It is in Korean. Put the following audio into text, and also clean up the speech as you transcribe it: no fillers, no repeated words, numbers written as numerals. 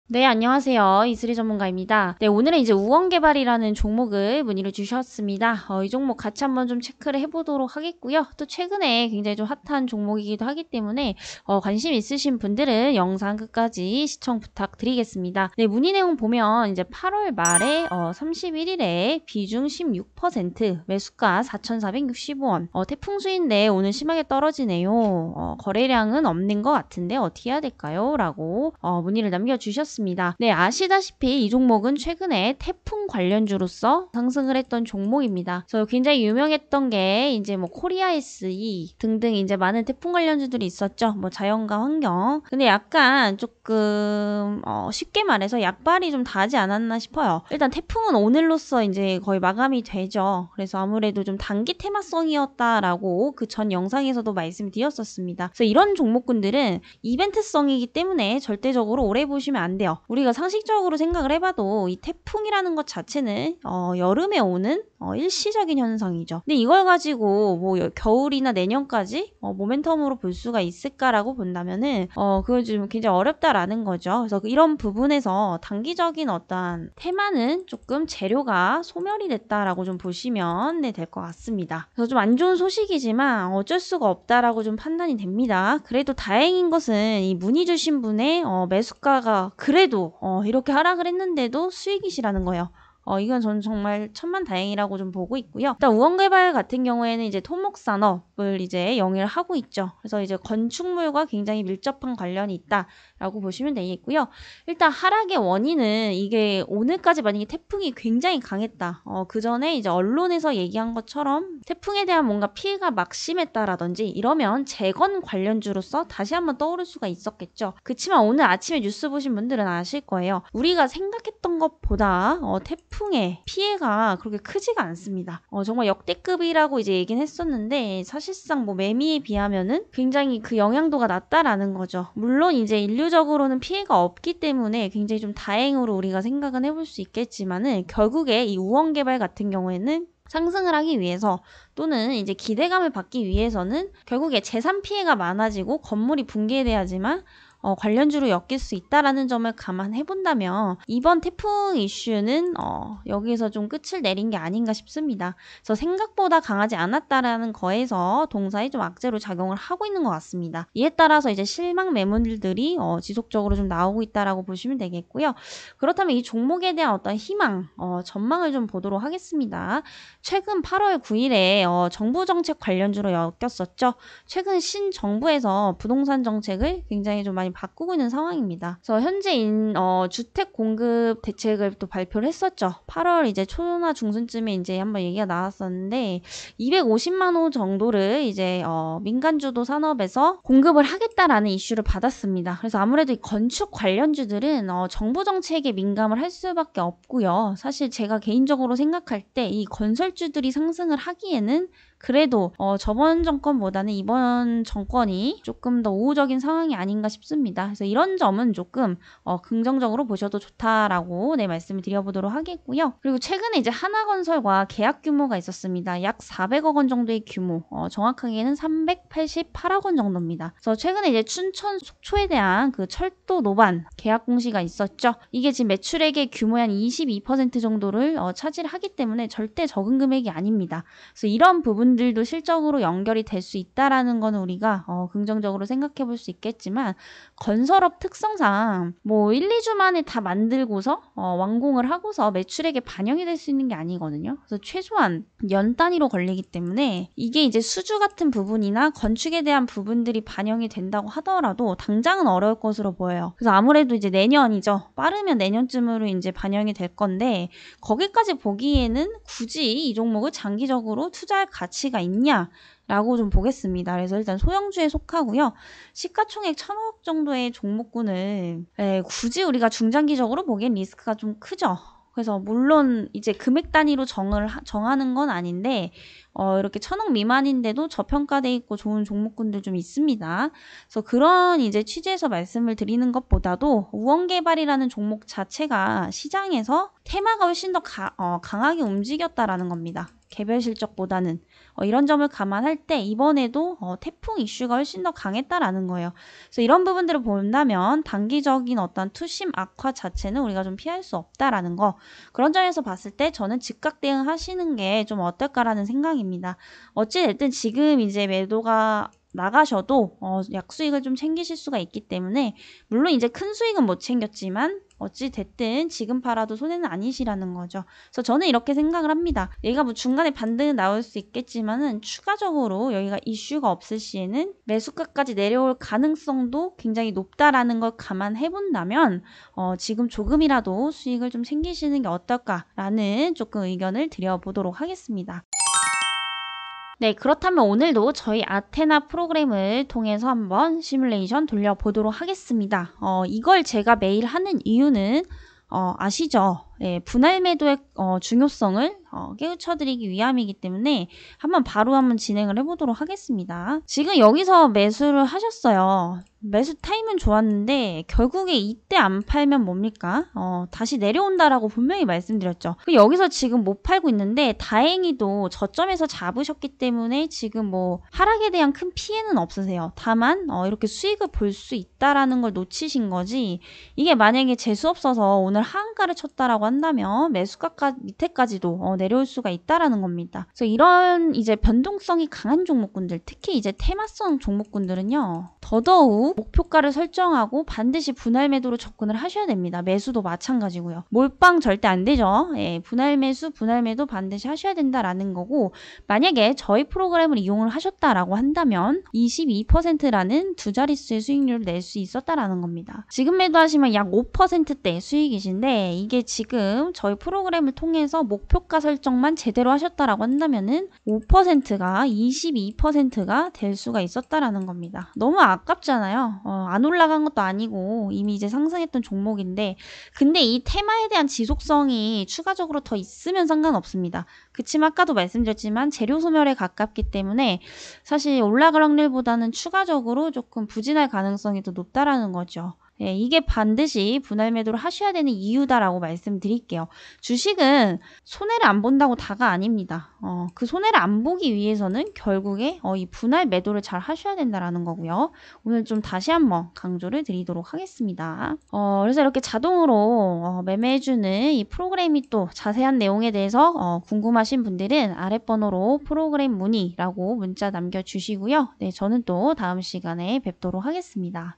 네, 안녕하세요. 이슬이 전문가입니다. 네, 오늘은 이제 우원개발이라는 종목을 문의를 주셨습니다. 이 종목 같이 한번 좀 체크를 해보도록 하겠고요. 또 최근에 굉장히 좀 핫한 종목이기도 하기 때문에 관심 있으신 분들은 영상 끝까지 시청 부탁드리겠습니다. 네, 문의 내용 보면 이제 8월 말에 31일에 비중 16%, 매수가 4,465원. 태풍 수인데 오늘 심하게 떨어지네요. 거래량은 없는 것 같은데 어떻게 해야 될까요? 라고 문의를 남겨주셨습니다. 네, 아시다시피 이 종목은 최근에 태풍 관련주로서 상승을 했던 종목입니다. 그래서 굉장히 유명했던 게 이제 뭐 코리아 SE 등등 이제 많은 태풍 관련주들이 있었죠. 뭐 자연과 환경. 근데 약간 조금 쉽게 말해서 약발이 좀 닿지 않았나 싶어요. 일단 태풍은 오늘로써 이제 거의 마감이 되죠. 그래서 아무래도 좀 단기 테마성이었다라고 그 전 영상에서도 말씀드렸었습니다. 그래서 이런 종목군들은 이벤트성이기 때문에 절대적으로 오래 보시면 안 돼요. 우리가 상식적으로 생각을 해봐도 이 태풍이라는 것 자체는 여름에 오는 일시적인 현상이죠. 근데 이걸 가지고 뭐 겨울이나 내년까지 모멘텀으로 볼 수가 있을까라고 본다면은 그건 좀 굉장히 어렵다라는 거죠. 그래서 이런 부분에서 단기적인 어떠한 테마는 조금 재료가 소멸이 됐다라고 좀 보시면 될 것 같습니다. 그래서 좀 안 좋은 소식이지만 어쩔 수가 없다라고 좀 판단이 됩니다. 그래도 다행인 것은 이 문의 주신 분의 매수가가 그래도 이렇게 하락을 했는데도 수익이시라는 거예요. 이건 저는 정말 천만다행이라고 좀 보고 있고요. 일단 우원개발 같은 경우에는 이제 토목산업을 이제 영위를 하고 있죠. 그래서 이제 건축물과 굉장히 밀접한 관련이 있다라고 보시면 되겠고요. 일단 하락의 원인은 이게 오늘까지 만약에 태풍이 굉장히 강했다. 그 전에 이제 언론에서 얘기한 것처럼 태풍에 대한 뭔가 피해가 막심했다라든지 이러면 재건 관련주로서 다시 한번 떠오를 수가 있었겠죠. 그치만 오늘 아침에 뉴스 보신 분들은 아실 거예요. 우리가 생각했던 것보다 태풍의 피해가 그렇게 크지가 않습니다. 정말 역대급이라고 이제 얘기는 했었는데 사실상 뭐 매미에 비하면은 굉장히 그 영향도가 낮다라는 거죠. 물론 이제 인류적으로는 피해가 없기 때문에 굉장히 좀 다행으로 우리가 생각은 해볼 수 있겠지만은 결국에 이 우원개발 같은 경우에는 상승을 하기 위해서 또는 이제 기대감을 받기 위해서는 결국에 재산 피해가 많아지고 건물이 붕괴돼야지만 관련주로 엮일 수 있다라는 점을 감안해 본다면 이번 태풍 이슈는 여기서 좀 끝을 내린 게 아닌가 싶습니다. 그래서 생각보다 강하지 않았다라는 거에서 동사에 좀 악재로 작용을 하고 있는 것 같습니다. 이에 따라서 이제 실망 매물들이 지속적으로 좀 나오고 있다라고 보시면 되겠고요. 그렇다면 이 종목에 대한 어떤 희망, 전망을 좀 보도록 하겠습니다. 최근 8월 9일에 정부 정책 관련주로 엮였었죠. 최근 신정부에서 부동산 정책을 굉장히 좀 많이 바꾸고 있는 상황입니다. 그래서 현재 주택 공급 대책을 또 발표를 했었죠. 8월 이제 초나 중순쯤에 이제 한번 얘기가 나왔었는데 250만 호 정도를 이제 민간주도 산업에서 공급을 하겠다라는 이슈를 받았습니다. 그래서 아무래도 이 건축 관련주들은 정부 정책에 민감을 할 수밖에 없고요. 사실 제가 개인적으로 생각할 때 이 건설주들이 상승을 하기에는 그래도 저번 정권보다는 이번 정권이 조금 더 우호적인 상황이 아닌가 싶습니다. 그래서 이런 점은 조금 긍정적으로 보셔도 좋다라고 말씀을 드려보도록 하겠고요. 그리고 최근에 이제 하나건설과 계약 규모가 있었습니다. 약 400억 원 정도의 규모, 정확하게는 388억 원 정도입니다. 그래서 최근에 이제 춘천 속초에 대한 그 철도 노반 계약 공시가 있었죠. 이게 지금 매출액의 규모의 한 22% 정도를 차지하기 때문에 절대 적은 금액이 아닙니다. 그래서 이런 부분 들도 실적으로 연결이 될 수 있다라는 거는 우리가 긍정적으로 생각해 볼 수 있겠지만 건설업 특성상 뭐 1, 2주 만에 다 만들고서 완공을 하고서 매출액에 반영이 될 수 있는 게 아니거든요. 그래서 최소한 연 단위로 걸리기 때문에 이게 이제 수주 같은 부분이나 건축에 대한 부분들이 반영이 된다고 하더라도 당장은 어려울 것으로 보여요. 그래서 아무래도 이제 내년이죠. 빠르면 내년쯤으로 이제 반영이 될 건데 거기까지 보기에는 굳이 이 종목을 장기적으로 투자할 가치가 있냐라고 좀 보겠습니다. 그래서 일단 소형주에 속하고요. 시가총액 1,000억 정도의 종목군을 굳이 우리가 중장기적으로 보기엔 리스크가 좀 크죠. 그래서 물론 이제 금액 단위로 정하는 건 아닌데 이렇게 1,000억 미만인데도 저평가돼 있고 좋은 종목군들 좀 있습니다. 그래서 그런 이제 취지에서 말씀을 드리는 것보다도 우원개발이라는 종목 자체가 시장에서 테마가 훨씬 더 강하게 움직였다라는 겁니다. 개별 실적보다는 이런 점을 감안할 때 이번에도 태풍 이슈가 훨씬 더 강했다라는 거예요. 그래서 이런 부분들을 본다면 단기적인 어떤 투심 악화 자체는 우리가 좀 피할 수 없다라는 거, 그런 점에서 봤을 때 저는 즉각 대응하시는 게 좀 어떨까라는 생각입니다. 어찌됐든 지금 이제 매도가 나가셔도 약수익을 좀 챙기실 수가 있기 때문에, 물론 이제 큰 수익은 못 챙겼지만 어찌 됐든 지금 팔아도 손해는 아니시라는 거죠. 그래서 저는 이렇게 생각을 합니다. 여기가 뭐 중간에 반등은 나올 수 있겠지만은 추가적으로 여기가 이슈가 없을 시에는 매수가까지 내려올 가능성도 굉장히 높다라는 걸 감안해 본다면 지금 조금이라도 수익을 좀 챙기시는 게 어떨까라는 조금 의견을 드려보도록 하겠습니다. 네, 그렇다면 오늘도 저희 아테나 프로그램을 통해서 한번 시뮬레이션 돌려보도록 하겠습니다. 이걸 제가 매일 하는 이유는 아시죠? 예, 분할 매도의 중요성을 깨우쳐드리기 위함이기 때문에 바로 한번 진행을 해보도록 하겠습니다. 지금 여기서 매수를 하셨어요. 매수 타임은 좋았는데 결국에 이때 안 팔면 뭡니까? 다시 내려온다라고 분명히 말씀드렸죠. 여기서 지금 못 팔고 있는데 다행히도 저점에서 잡으셨기 때문에 지금 뭐 하락에 대한 큰 피해는 없으세요. 다만 이렇게 수익을 볼 수 있다라는 걸 놓치신 거지, 이게 만약에 재수 없어서 오늘 하한가를 쳤다라고 한다면 매수가 밑에까지도 내려올 수가 있다라는 겁니다. 그래서 이런 이제 변동성이 강한 종목군들, 특히 이제 테마성 종목군들은요, 더더욱 목표가를 설정하고 반드시 분할 매도로 접근을 하셔야 됩니다. 매수도 마찬가지고요. 몰빵 절대 안 되죠. 예, 분할 매수, 분할 매도 반드시 하셔야 된다라는 거고, 만약에 저희 프로그램을 이용을 하셨다라고 한다면 22%라는 두 자릿수의 수익률을 낼 수 있었다라는 겁니다. 지금 매도하시면 약 5%대 수익이신데, 이게 지금 저희 프로그램을 통해서 목표가 설정만 제대로 하셨다라고 한다면은 5%가 22%가 될 수가 있었다라는 겁니다. 너무 아깝잖아요. 안 올라간 것도 아니고 이미 이제 상승했던 종목인데, 근데 이 테마에 대한 지속성이 추가적으로 더 있으면 상관없습니다. 그치만 아까도 말씀드렸지만 재료 소멸에 가깝기 때문에 사실 올라갈 확률보다는 추가적으로 조금 부진할 가능성이 더 높다라는 거죠. 예, 이게 반드시 분할 매도를 하셔야 되는 이유다라고 말씀드릴게요. 주식은 손해를 안 본다고 다가 아닙니다. 그 손해를 안 보기 위해서는 결국에 이 분할 매도를 잘 하셔야 된다라는 거고요. 오늘 좀 다시 한번 강조를 드리도록 하겠습니다. 그래서 이렇게 자동으로 매매해주는 이 프로그램이, 또 자세한 내용에 대해서 궁금하신 분들은 아랫번호로 프로그램 문의라고 문자 남겨주시고요. 네, 저는 또 다음 시간에 뵙도록 하겠습니다.